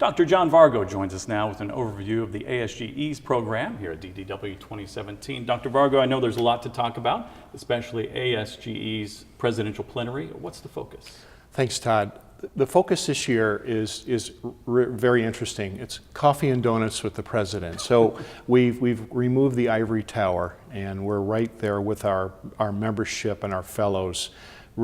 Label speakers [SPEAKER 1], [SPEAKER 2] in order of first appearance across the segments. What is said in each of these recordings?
[SPEAKER 1] Dr. John Vargo joins us now with an overview of the ASGE's program here at DDW 2017. Dr. Vargo, I know there's a lot to talk about, especially ASGE's Presidential Plenary. What's the focus?
[SPEAKER 2] Thanks, Todd. The focus this year is very interesting. It's coffee and donuts with the president. So we've removed the ivory tower, and we're right there with our membership and our fellows.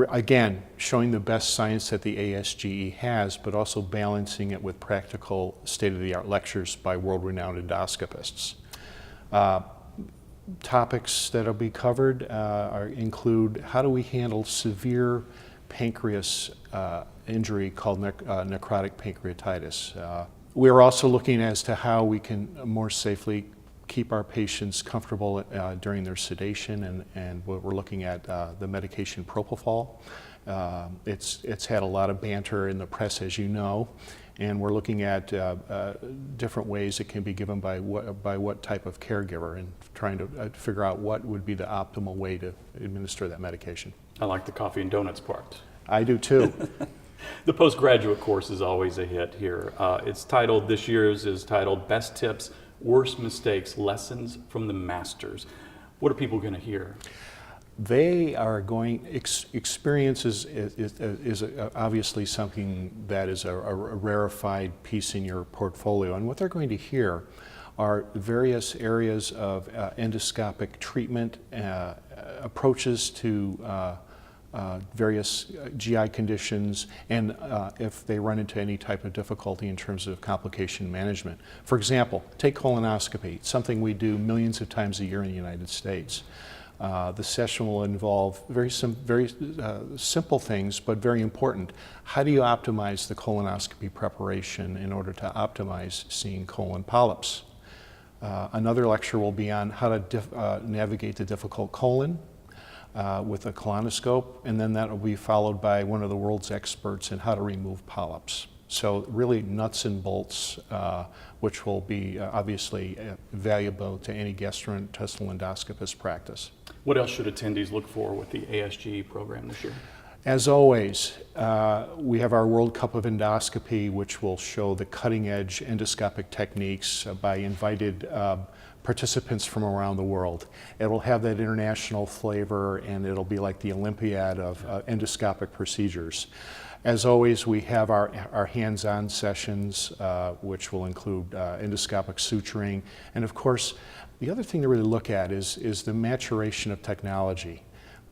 [SPEAKER 2] Again, showing the best science that the ASGE has, but also balancing it with practical state-of-the-art lectures by world-renowned endoscopists. Topics that will be covered include how do we handle severe pancreas injury called necrotic pancreatitis. We're also looking as to how we can more safely keep our patients comfortable during their sedation, and we're looking at the medication propofol. It's had a lot of banter in the press, as you know, and we're looking at different ways it can be given by what type of caregiver, and trying to figure out what would be the optimal way to administer that medication.
[SPEAKER 1] I like the coffee and donuts part.
[SPEAKER 2] I do too.
[SPEAKER 1] The postgraduate course is always a hit here. This year's is titled Best Tips, Worst Mistakes, Lessons from the Masters. What are people going to hear?
[SPEAKER 2] They are going, experience is obviously something that is a rarefied piece in your portfolio, and what they're going to hear are various areas of endoscopic treatment, approaches to various GI conditions, and if they run into any type of difficulty in terms of complication management. For example, take colonoscopy, something we do millions of times a year in the United States. The session will involve very simple things, but very important. How do you optimize the colonoscopy preparation in order to optimize seeing colon polyps? Another lecture will be on how to navigate the difficult colon with a colonoscope, and then that will be followed by one of the world's experts in how to remove polyps. So really nuts and bolts, which will be obviously valuable to any gastrointestinal endoscopist practice.
[SPEAKER 1] What else should attendees look for with the ASGE program this year? As
[SPEAKER 2] always, we have our World Cup of Endoscopy, which will show the cutting-edge endoscopic techniques by invited participants from around the world. It'll have that international flavor, and it'll be like the Olympiad of endoscopic procedures. As always, we have our hands-on sessions, which will include endoscopic suturing. And of course, the other thing to really look at is the maturation of technology.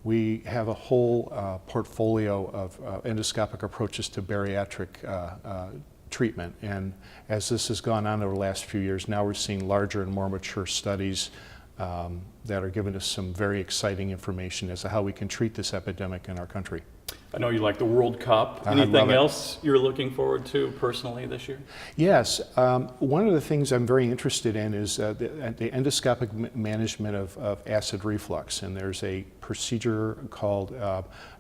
[SPEAKER 2] We have a whole portfolio of endoscopic approaches to bariatric treatment, and as this has gone on over the last few years, now we're seeing larger and more mature studies that are giving us some very exciting information as to how we can treat this epidemic in our country.
[SPEAKER 1] I know you like the World Cup. Anything else you're looking forward to personally this year? Yes.
[SPEAKER 2] One of the things I'm very interested in is the endoscopic management of acid reflux, and there's a procedure called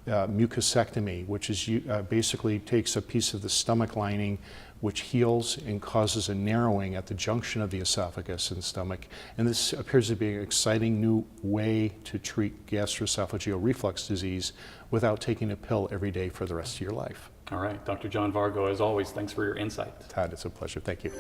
[SPEAKER 2] mucosectomy, which is basically takes a piece of the stomach lining, which heals and causes a narrowing at the junction of the esophagus and stomach. And this appears to be an exciting new way to treat gastroesophageal reflux disease without taking a pill every day for the rest of your life.
[SPEAKER 1] All right, Dr. John Vargo, as always, thanks for your insight.
[SPEAKER 2] Todd, it's a pleasure. Thank you.